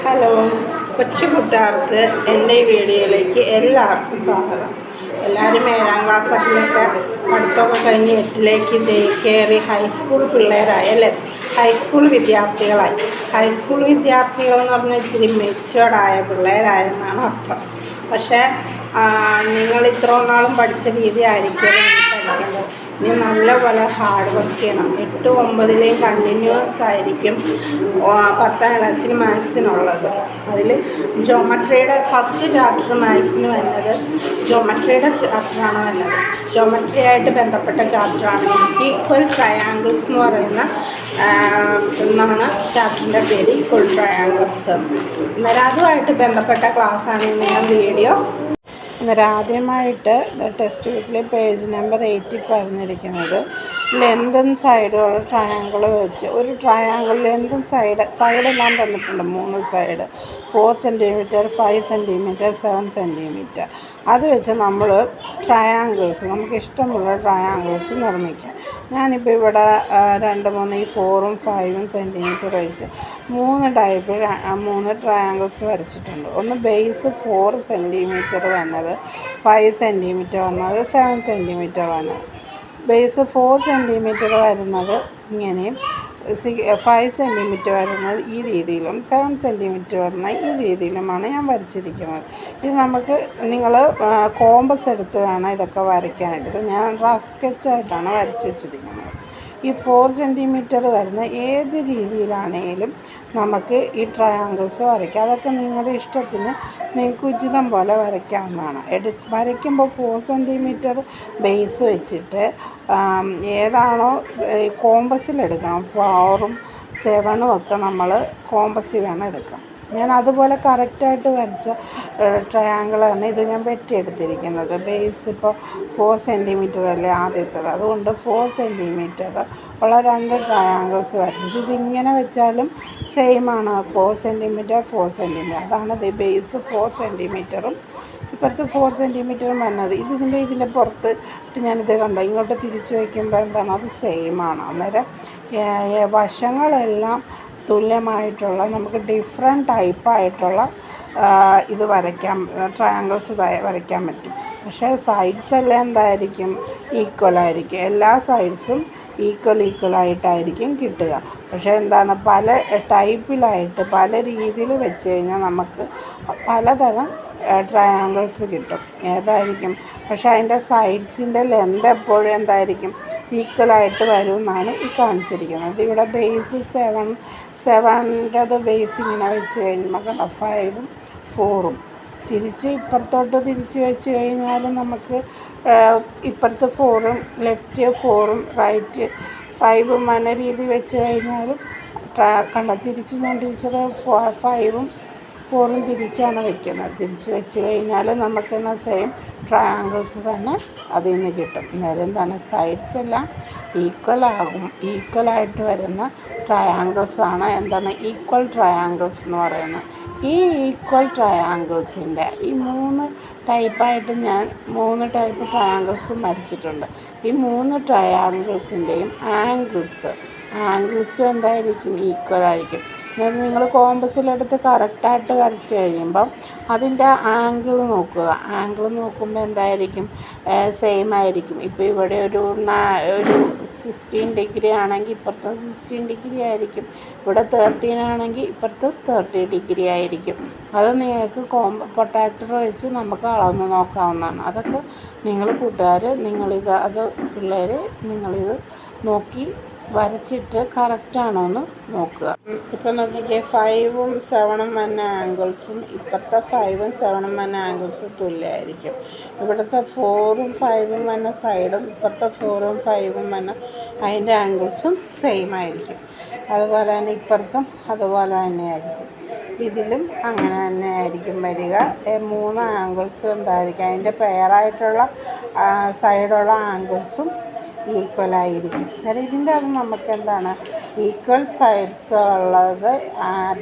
Hello, കൊച്ചു കൂട്ടുകാർക്ക് എൻ്റെ ഈ വീഡിയോയിലേക്ക് എല്ലാവർക്കും സ്വാഗതം. എല്ലാവരും 7ാം ക്ലാസ്സൊക്കെ പഠിത്തമൊക്കെ കഴിഞ്ഞ് 8ലേക്ക് കയറി ഹൈസ്കൂൾ പിള്ളേരായല്ലേ, ഹൈസ്കൂൾ വിദ്യാർത്ഥികളായി. ഹൈസ്കൂൾ വിദ്യാർത്ഥികളെന്ന് പറഞ്ഞാൽ ഇത്തിരി മെച്ചുവേർഡായ പിള്ളേരായെന്നാണ് അർത്ഥം. പക്ഷേ നിങ്ങൾ ഇത്രയും നാളും പഠിച്ച രീതി ആയിരിക്കുമല്ലോ പഠിക്കേണ്ടത്. ഇനി നല്ലപോലെ ഹാർഡ് വർക്ക് ചെയ്യണം. 8, 9 കണ്ടിന്യൂസ് ആയിരിക്കും 10ാം ക്ലാസ്സിന് മാത്സിനുള്ളത്. അതിൽ ജോമെട്രിയുടെ ഫസ്റ്റ് ചാപ്റ്റർ മാത്സിന് വരുന്നത് ജോമെട്രിയുടെ ചാപ്റ്ററാണ് വരുന്നത്. ജോമെട്രി ആയിട്ട് ബന്ധപ്പെട്ട ചാപ്റ്ററാണ് ഈക്വൽ ട്രയാങ്കിൾസ് എന്ന് പറയുന്ന എന്നാണ് ചാപ്റ്ററിൻ്റെ പേര്, ഈക്വൽ ട്രയാങ്കിൾസ്. അന്നേരം അതുമായിട്ട് ബന്ധപ്പെട്ട ക്ലാസ്സാണ് ഇന്ന് ഞാൻ വീഡിയോ. അന്നേരം ആദ്യമായിട്ട് ടെക്സ്റ്റ് ബുക്കിലെ പേജ് നമ്പർ 80 പറഞ്ഞിരിക്കുന്നത് ലെങ്തും സൈഡുള്ള ട്രയാങ്കിൾ വെച്ച് ഒരു ട്രയാങ്കിൾ ലെങ്തും സൈഡെല്ലാം തന്നിട്ടുണ്ട്. 3 സൈഡ് 4 സെൻറ്റിമീറ്റർ, 5 സെൻറ്റിമീറ്റർ, 7 സെൻറ്റിമീറ്റർ. അത് വെച്ച് നമ്മൾ ട്രയാങ്കിൾസ് നമുക്ക് ഇഷ്ടമുള്ള ട്രയാങ്കിൾസ് നിർമ്മിക്കാം. ഞാനിപ്പോൾ ഇവിടെ 2, 3 ഈ 4ഉം 5ഉം സെൻറ്റിമീറ്റർ വെച്ച് 3 ടൈപ്പ് 3 ട്രയാങ്കിൾസ് വരച്ചിട്ടുണ്ട്. ഒന്ന് ബേസ് 4 സെൻറ്റിമീറ്റർ വന്നത്, 5 സെൻറ്റിമീറ്റർ വന്നത്, 7 സെൻറ്റിമീറ്റർ വന്നത്. ബേസ് 4 സെൻറ്റിമീറ്റർ വരുന്നത് ഇങ്ങനെയും, 5 സെൻറ്റിമീറ്റർ വരുന്നത് ഈ രീതിയിലും, 7 സെൻറ്റിമീറ്റർ വരുന്ന ഈ രീതിയിലുമാണ് ഞാൻ വരച്ചിരിക്കുന്നത്. ഇത് നമുക്ക് നിങ്ങൾ കോമ്പസ് എടുത്ത് വേണം ഇതൊക്കെ വരയ്ക്കാനായിട്ട്. ഞാൻ റഫ് സ്കെച്ചായിട്ടാണ് വരച്ച് വെച്ചിരിക്കുന്നത്. ഈ 4 സെൻറ്റിമീറ്റർ വരുന്ന ഏത് രീതിയിലാണെങ്കിലും നമുക്ക് ഈ ട്രയാങ്കിൾസ് വരയ്ക്കാം. അതൊക്കെ നിങ്ങളുടെ ഇഷ്ടത്തിന് നിങ്ങൾക്ക് ഉചിതം പോലെ വരയ്ക്കാവുന്നതാണ്. വരയ്ക്കുമ്പോൾ 4 സെൻറ്റിമീറ്റർ ബേസ് വെച്ചിട്ട് ഏതാണോ കോമ്പസിലെടുക്കണം. 4ഉം 7ഉം ഒക്കെ നമ്മൾ കോമ്പസിൽ വേണം എടുക്കാം. ഞാൻ അതുപോലെ കറക്റ്റായിട്ട് വരച്ച ട്രയാങ്കിളാണ് ഇത് ഞാൻ വെട്ടിയെടുത്തിരിക്കുന്നത്. ബേസ് ഇപ്പോൾ 4 സെൻറ്റിമീറ്റർ അല്ലേ ആദ്യത്തേത്, അതുകൊണ്ട് 4 സെൻറ്റിമീറ്റർ ഉള്ള 2 ട്രയാങ്കിൾസ് വരച്ചത്. ഇതിങ്ങനെ വെച്ചാലും സെയിമാണ്, 4 സെൻറ്റിമീറ്റർ 4 സെൻറ്റിമീറ്റർ. അതാണ് ബേസ് 4 സെൻറ്റിമീറ്ററും ഇപ്പുറത്ത് 4 സെൻറ്റിമീറ്ററും വരുന്നത്. ഇതിൻ്റെ പുറത്ത് ഞാനിത് കണ്ടോ ഇങ്ങോട്ട് തിരിച്ച് വയ്ക്കുമ്പോൾ എന്താണ് അത് സെയിമാണ്. അന്നേരം വശങ്ങളെല്ലാം തുല്യമായിട്ടുള്ള നമുക്ക് ഡിഫറെൻറ്റ് ടൈപ്പായിട്ടുള്ള ഇത് വരയ്ക്കാം, ട്രയാങ്കിൾസ് വരയ്ക്കാൻ പറ്റും. പക്ഷേ സൈഡ്സ് എല്ലാം എന്തായിരിക്കും, ഈക്വലായിരിക്കും. എല്ലാ സൈഡ്സും ഈക്വലായിട്ടായിരിക്കും കിട്ടുക. പക്ഷേ എന്താണ് പല ടൈപ്പിലായിട്ട് പല രീതിയിൽ വെച്ച് കഴിഞ്ഞാൽ നമുക്ക് പലതരം ട്രയാങ്കിൾസ് കിട്ടും. ഏതായിരിക്കും പക്ഷേ അതിൻ്റെ സൈഡ്സിൻ്റെ ലെന്ത് എപ്പോഴും എന്തായിരിക്കും ഈക്വലായിട്ട് വരുമെന്നാണ് ഈ കാണിച്ചിരിക്കുന്നത്. ഇവിടെ ബേസ് 7ൻ്റെത് ബേസ് ഇങ്ങനെ വെച്ച് കഴിയുമ്പോൾ കണ്ടോ 5ഉം 4ഉം തിരിച്ച് ഇപ്പുറത്തോട്ട് തിരിച്ച് വെച്ച് കഴിഞ്ഞാൽ നമുക്ക് ഇപ്പുറത്ത് 4ഉം ലെഫ്റ്റ് 4ഉം റൈറ്റ് 5ഉം എന്ന രീതി വെച്ച് കഴിഞ്ഞാലും കണ്ടോ തിരിച്ച് ഞാൻ ടീച്ചർ 5ഉം 4ഉം തിരിച്ചാണ് വെക്കുന്നത്. തിരിച്ച് വെച്ച് കഴിഞ്ഞാൽ നമുക്കെന്നാൽ സെയിം ട്രയാങ്കിൾസ് തന്നെ അതിൽ നിന്ന് കിട്ടും. നേരെ എന്താണ് സൈഡ്സ് എല്ലാം ഈക്വലായിട്ട് വരുന്ന ട്രയാങ്കിൾസാണ് എന്താണ് ഈക്വൽ ട്രയാങ്കിൾസ് എന്ന് പറയുന്നത്. ഈ ഈക്വൽ ട്രയാങ്കിൾസിൻ്റെ ഈ 3 ടൈപ്പായിട്ട് ഞാൻ 3 ടൈപ്പ് ട്രയാങ്കിൾസും വരച്ചിട്ടുണ്ട്. ഈ 3 ട്രയാങ്കിൾസിൻ്റെയും ആംഗിൾസും എന്തായിരിക്കും ഈക്വലായിരിക്കും. അതായത് നിങ്ങൾ കോമ്പസിലെടുത്ത് കറക്റ്റായിട്ട് വരച്ച് കഴിയുമ്പം അതിൻ്റെ ആംഗിൾ നോക്കുമ്പോൾ എന്തായിരിക്കും സെയിം ആയിരിക്കും. ഇപ്പോൾ ഇവിടെ ഒരു 16 ഡിഗ്രി ആണെങ്കിൽ ഇപ്പുറത്ത് 16 ഡിഗ്രി ആയിരിക്കും. ഇവിടെ 13 ആണെങ്കിൽ ഇപ്പുറത്ത് 30 ഡിഗ്രി ആയിരിക്കും. അത് നിങ്ങൾക്ക് പ്രൊട്ടാക്ടർ വെച്ച് നമുക്ക് അളന്ന് നോക്കാവുന്നതാണ്. അതൊക്കെ നിങ്ങൾ കൂട്ടുകാർ പിള്ളേർ നിങ്ങളിത് നോക്കി വരച്ചിട്ട് കറക്റ്റാണോ എന്ന് നോക്കുക. ഇപ്പം നോക്കിക്കേ 5ഉം 7ഉം വന്ന ആംഗിൾസും ഇപ്പോഴത്തെ 5ഉം 7ഉം വന്ന ആംഗിൾസും തുല്യമായിരിക്കും. ഇവിടുത്തെ 4ഉം 5ഉം വന്ന സൈഡും ഇപ്പോഴത്തെ 4ഉം 5ഉം വന്ന അതിൻ്റെ ആംഗിൾസും സെയിം ആയിരിക്കും. അതുപോലെ തന്നെ ഇപ്പുറത്തും അതുപോലെ തന്നെയായിരിക്കും. ഇതിലും അങ്ങനെ തന്നെ ആയിരിക്കും വരിക. 3 ആംഗിൾസും എന്തായിരിക്കും അതിൻ്റെ പെയറായിട്ടുള്ള സൈഡുള്ള ആംഗിൾസും ഈക്വലായിരിക്കും. അന്നേരം ഇതിൻ്റെ അത് നമുക്ക് എന്താണ് ഈക്വൽ സൈഡ്സ് ഉള്ളത്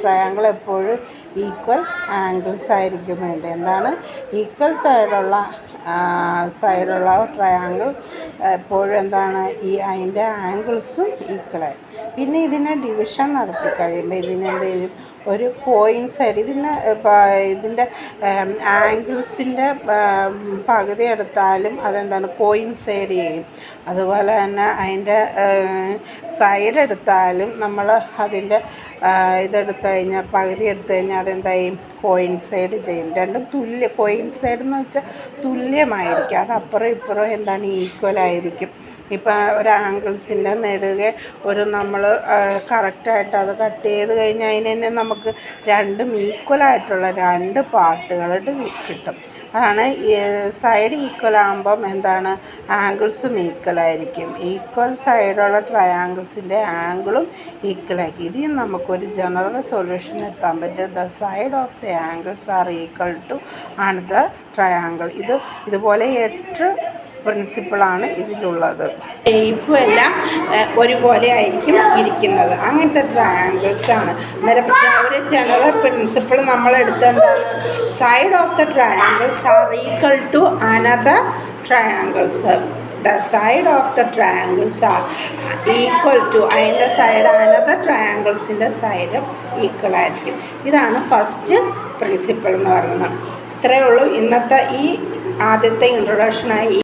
ട്രയാങ്കിൾ എപ്പോഴും ഈക്വൽ ആംഗിൾസ് ആയിരിക്കുന്നുണ്ട്. എന്താണ് ഈക്വൽ സൈഡുള്ള ട്രയാങ്കിൾ എപ്പോഴും എന്താണ് അതിൻ്റെ ആംഗിൾസും ഈക്വലായി. പിന്നെ ഇതിനെ ഡിവിഷൻ നടത്തി കഴിയുമ്പോൾ ഇതിനെന്തെങ്കിലും ഒരു കോയിൻസൈഡ് ഇതിൻ്റെ ആംഗിൾസിൻ്റെ പകുതി എടുത്താലും അതെന്താണ് കോയിൻസൈഡ് ചെയ്യും. അതുപോലെ തന്നെ അതിൻ്റെ സൈഡ് എടുത്താലും നമ്മൾ അതിൻ്റെ ഇതെടുത്തു കഴിഞ്ഞാൽ പകുതി എടുത്തു കഴിഞ്ഞാൽ അതെന്തായും കോയിൻസൈഡ് ചെയ്യും. രണ്ടും കോയിൻസൈഡ് എന്ന് വെച്ചാൽ തുല്യമായിരിക്കും. അത് അപ്പുറം ഇപ്പുറം എന്താണ് ഈക്വലായിരിക്കും. ഇപ്പം ഒരു ആംഗിൾസിൻ്റെ നെടുകെ നമ്മൾ കറക്റ്റായിട്ട് അത് കട്ട് ചെയ്ത് കഴിഞ്ഞാൽ അതിന് തന്നെ നമുക്ക് രണ്ടും ഈക്വലായിട്ടുള്ള 2 പാർട്ടുകളായിട്ട് കിട്ടും. അതാണ് സൈഡ് ഈക്വൽ ആകുമ്പം എന്താണ് ആംഗിൾസും ഈക്വലായിരിക്കും. ഈക്വൽ സൈഡുള്ള ട്രയാങ്കിൾസിൻ്റെ ആംഗിളും ഈക്വലായിരിക്കും. ഇതിൽ നമുക്കൊരു ജനറൽ സൊല്യൂഷൻ എത്താൻ പറ്റും. The side of the angles are equal to ആണ് ദ ട്രയാങ്കിൾ. ഇതുപോലെ 8 പ്രിൻസിപ്പിളാണ് ഇതിലുള്ളത്. ഷേപ്പും എല്ലാം ഒരുപോലെ ആയിരിക്കും ഇരിക്കുന്നത്. അങ്ങനത്തെ ട്രയാങ്കിൾസാണ്. അന്നേരം ഒരു ജനറൽ പ്രിൻസിപ്പിൾ നമ്മളെടുത്ത് എന്താണ് side of the triangles are equal to another triangles. The side of the triangles are equal to അതിൻ്റെ സൈഡ് അനദർ ട്രയാങ്കിൾസിൻ്റെ സൈഡ് ഈക്വൽ ആയിരിക്കും. ഇതാണ് ഫസ്റ്റ് പ്രിൻസിപ്പിൾ എന്ന് പറയുന്നത്. ഇത്രയേ ഉള്ളൂ ഇന്നത്തെ ഈ ആദ്യത്തെ ഇൻട്രൊഡക്ഷനായി.